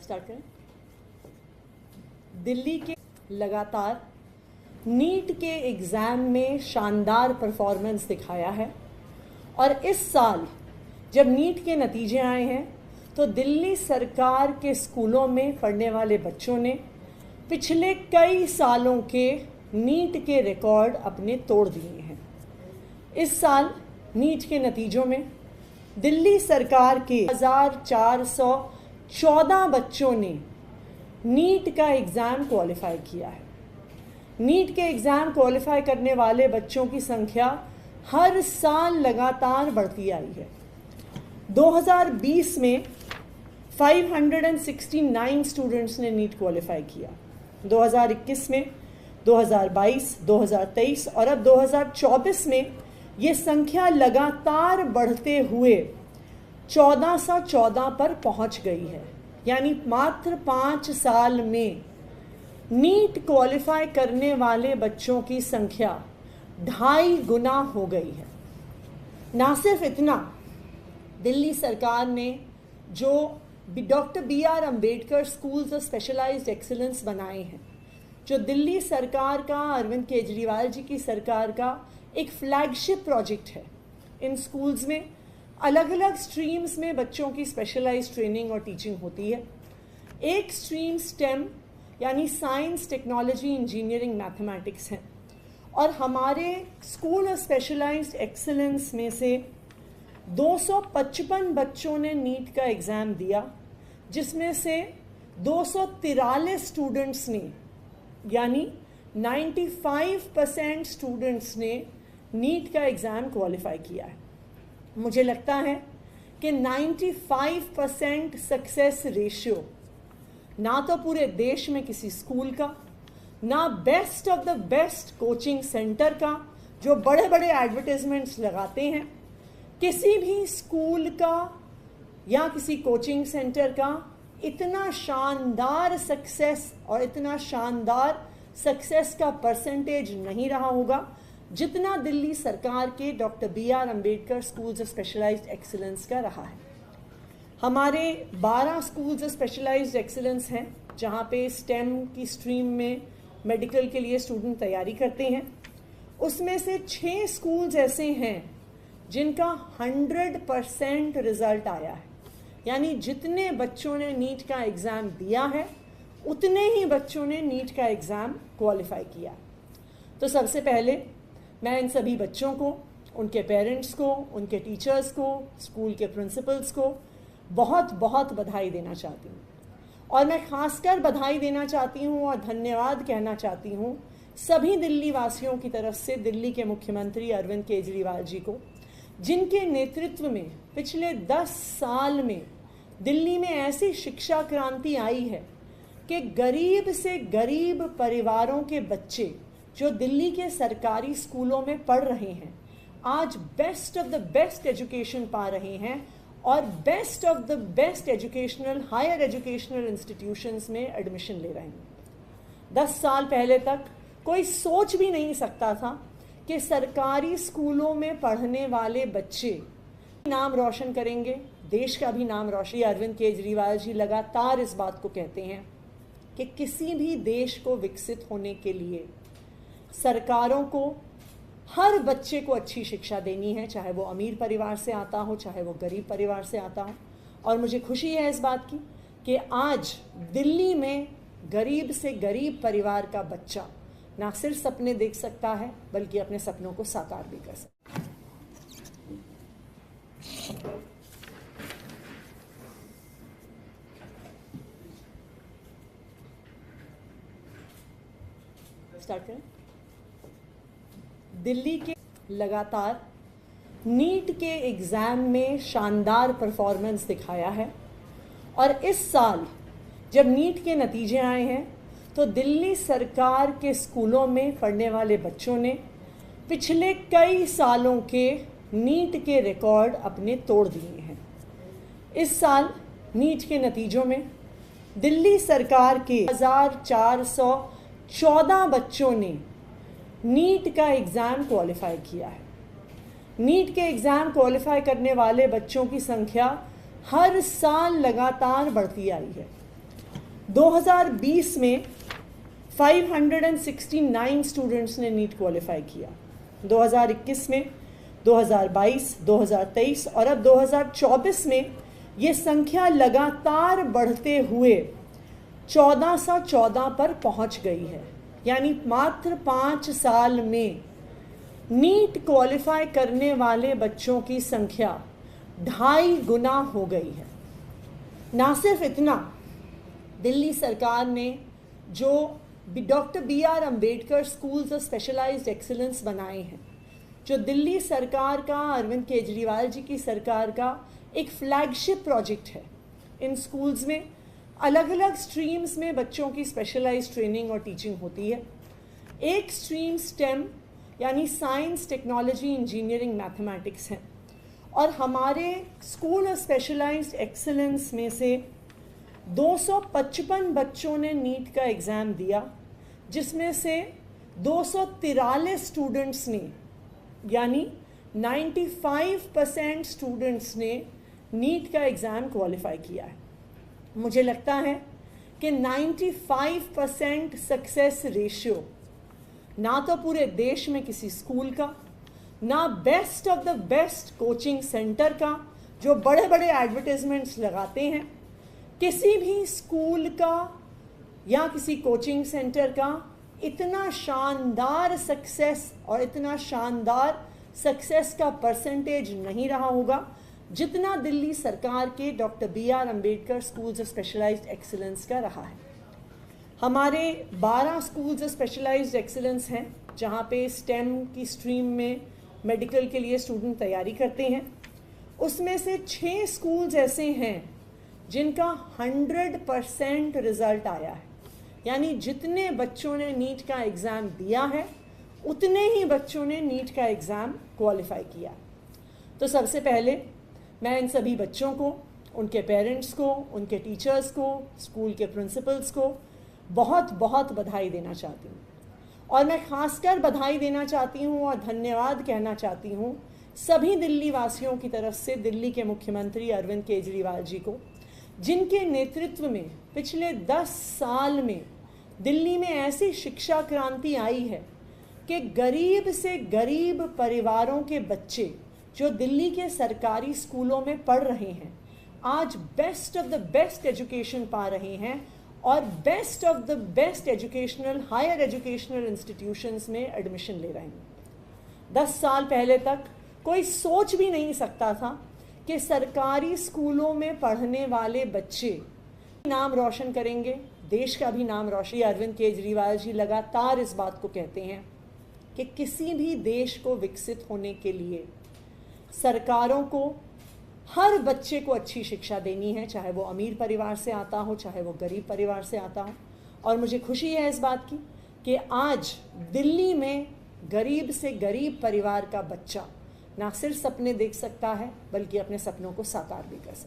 Start करें। दिल्ली के लगातार नीट के एग्ज़ाम में शानदार परफॉर्मेंस दिखाया है और इस साल जब नीट के नतीजे आए हैं तो दिल्ली सरकार के स्कूलों में पढ़ने वाले बच्चों ने पिछले कई सालों के नीट के रिकॉर्ड अपने तोड़ दिए हैं। इस साल नीट के नतीजों में दिल्ली सरकार के 1414 बच्चों ने नीट का एग्ज़ाम क्वालिफाई किया है। नीट के एग्ज़ाम क्वालिफाई करने वाले बच्चों की संख्या हर साल लगातार बढ़ती आई है। 2020 में 569 स्टूडेंट्स ने नीट क्वालिफाई किया। 2021 में, 2022, 2023 और अब 2024 में ये संख्या लगातार बढ़ते हुए 1414 पर पहुंच गई है। यानी मात्र 5 साल में नीट क्वालिफाई करने वाले बच्चों की संख्या 2.5 गुना हो गई है। ना सिर्फ इतना, दिल्ली सरकार ने जो doctor BR Ambedkar schools of specialised excellence बनाए हैं, जो दिल्ली सरकार का, अरविंद केजरीवाल जी की सरकार का एक फ्लैगशिप प्रोजेक्ट है। इन स्कूल्स में अलग अलग स्ट्रीम्स में बच्चों की स्पेशलाइज्ड ट्रेनिंग और टीचिंग होती है। एक स्ट्रीम स्टेम यानी साइंस, टेक्नोलॉजी, इंजीनियरिंग, मैथमेटिक्स है और हमारे स्कूल ऑफ स्पेशलाइज्ड एक्सीलेंस में से 255 बच्चों ने नीट का एग्ज़ाम दिया, जिसमें से 243 स्टूडेंट्स ने यानी 95% स्टूडेंट्स ने नीट का एग्ज़ाम क्वालिफाई किया है। मुझे लगता है कि 95% सक्सेस रेशियो ना तो पूरे देश में किसी स्कूल का, ना best of the best coaching centre का जो बड़े बड़े एडवर्टाइजमेंट्स लगाते हैं, किसी भी स्कूल का या किसी कोचिंग सेंटर का इतना शानदार सक्सेस और इतना शानदार सक्सेस का परसेंटेज नहीं रहा होगा जितना दिल्ली सरकार के doctor BR Ambedkar schools of specialised excellence का रहा है। हमारे 12 स्कूल्स ऑफ स्पेशलाइज्ड एक्सीलेंस हैं जहाँ पे स्टेम की स्ट्रीम में मेडिकल के लिए स्टूडेंट तैयारी करते हैं। उसमें से 6 स्कूल्स ऐसे हैं जिनका 100% रिजल्ट आया है। यानी जितने बच्चों ने नीट का एग्ज़ाम दिया है उतने ही बच्चों ने नीट का एग्ज़ाम क्वालिफाई किया। तो सबसे पहले मैं इन सभी बच्चों को, उनके पेरेंट्स को, उनके टीचर्स को, स्कूल के प्रिंसिपल्स को बहुत बहुत बधाई देना चाहती हूँ और मैं खासकर बधाई देना चाहती हूँ और धन्यवाद कहना चाहती हूँ सभी दिल्ली वासियों की तरफ से दिल्ली के मुख्यमंत्री अरविंद केजरीवाल जी को, जिनके नेतृत्व में पिछले 10 साल में दिल्ली में ऐसी शिक्षा क्रांति आई है कि गरीब से गरीब परिवारों के बच्चे जो दिल्ली के सरकारी स्कूलों में पढ़ रहे हैं आज best of the best education पा रहे हैं और best of the best educational, higher educational institutions में एडमिशन ले रहे हैं। 10 साल पहले तक कोई सोच भी नहीं सकता था कि सरकारी स्कूलों में पढ़ने वाले बच्चे नाम रोशन करेंगे, देश का भी नाम रोशन। अरविंद केजरीवाल जी लगातार इस बात को कहते हैं कि किसी भी देश को विकसित होने के लिए सरकारों को हर बच्चे को अच्छी शिक्षा देनी है, चाहे वो अमीर परिवार से आता हो, चाहे वो गरीब परिवार से आता हो। और मुझे खुशी है इस बात की कि आज दिल्ली में गरीब से गरीब परिवार का बच्चा ना सिर्फ सपने देख सकता है बल्कि अपने सपनों को साकार भी कर सकता है। स्टार्ट करें। दिल्ली के लगातार नीट के एग्ज़ाम में शानदार परफॉर्मेंस दिखाया है और इस साल जब नीट के नतीजे आए हैं तो दिल्ली सरकार के स्कूलों में पढ़ने वाले बच्चों ने पिछले कई सालों के नीट के रिकॉर्ड अपने तोड़ दिए हैं। इस साल नीट के नतीजों में दिल्ली सरकार के 1414 बच्चों ने नीट का एग्ज़ाम क्वालिफाई किया है। नीट के एग्ज़ाम क्वालिफाई करने वाले बच्चों की संख्या हर साल लगातार बढ़ती आई है। 2020 में 569 स्टूडेंट्स ने नीट क्वालिफाई किया। 2021 में, 2022, 2023 और अब 2024 में ये संख्या लगातार बढ़ते हुए 1414 पर पहुंच गई है। यानी मात्र 5 साल में नीट क्वालिफाई करने वाले बच्चों की संख्या 2.5 गुना हो गई है। ना सिर्फ इतना, दिल्ली सरकार ने जो doctor BR Ambedkar schools of specialised excellence बनाए हैं, जो दिल्ली सरकार का, अरविंद केजरीवाल जी की सरकार का एक फ्लैगशिप प्रोजेक्ट है। इन स्कूल्स में अलग अलग स्ट्रीम्स में बच्चों की स्पेशलाइज्ड ट्रेनिंग और टीचिंग होती है। एक स्ट्रीम स्टेम यानी साइंस, टेक्नोलॉजी, इंजीनियरिंग, मैथमेटिक्स है। और हमारे स्कूल ऑफ स्पेशलाइज्ड एक्सीलेंस में से 255 बच्चों ने नीट का एग्ज़ाम दिया, जिसमें से 243 स्टूडेंट्स ने, यानी 95% स्टूडेंट्स ने नीट का एग्ज़ाम क्वालिफाई किया है। मुझे लगता है कि 95% सक्सेस रेशियो ना तो पूरे देश में किसी स्कूल का, ना best of the best coaching centre का जो बड़े बड़े एडवर्टाइजमेंट्स लगाते हैं, किसी भी स्कूल का या किसी कोचिंग सेंटर का इतना शानदार सक्सेस और इतना शानदार सक्सेस का परसेंटेज नहीं रहा होगा जितना दिल्ली सरकार के doctor BR Ambedkar schools of specialised excellence का रहा है। हमारे 12 स्कूल्स ऑफ स्पेशलाइज्ड एक्सीलेंस हैं जहाँ पे स्टेम की स्ट्रीम में मेडिकल के लिए स्टूडेंट तैयारी करते हैं। उसमें से 6 स्कूल्स ऐसे हैं जिनका 100% रिजल्ट आया है। यानी जितने बच्चों ने नीट का एग्ज़ाम दिया है उतने ही बच्चों ने नीट का एग्ज़ाम क्वालिफाई किया। तो सबसे पहले मैं इन सभी बच्चों को, उनके पेरेंट्स को, उनके टीचर्स को, स्कूल के प्रिंसिपल्स को बहुत बहुत बधाई देना चाहती हूँ। और मैं खासकर बधाई देना चाहती हूँ और धन्यवाद कहना चाहती हूँ सभी दिल्ली वासियों की तरफ से दिल्ली के मुख्यमंत्री अरविंद केजरीवाल जी को, जिनके नेतृत्व में पिछले 10 साल में दिल्ली में ऐसी शिक्षा क्रांति आई है कि गरीब से गरीब परिवारों के बच्चे जो दिल्ली के सरकारी स्कूलों में पढ़ रहे हैं आज best of the best education पा रहे हैं और best of the best educational, higher educational institutions में एडमिशन ले रहे हैं। 10 साल पहले तक कोई सोच भी नहीं सकता था कि सरकारी स्कूलों में पढ़ने वाले बच्चे नाम रोशन करेंगे, देश का भी नाम रोशन। अरविंद केजरीवाल जी लगातार इस बात को कहते हैं कि किसी भी देश को विकसित होने के लिए सरकारों को हर बच्चे को अच्छी शिक्षा देनी है, चाहे वो अमीर परिवार से आता हो, चाहे वो गरीब परिवार से आता हो। और मुझे खुशी है इस बात की कि आज दिल्ली में गरीब से गरीब परिवार का बच्चा ना सिर्फ सपने देख सकता है बल्कि अपने सपनों को साकार भी कर सकता है।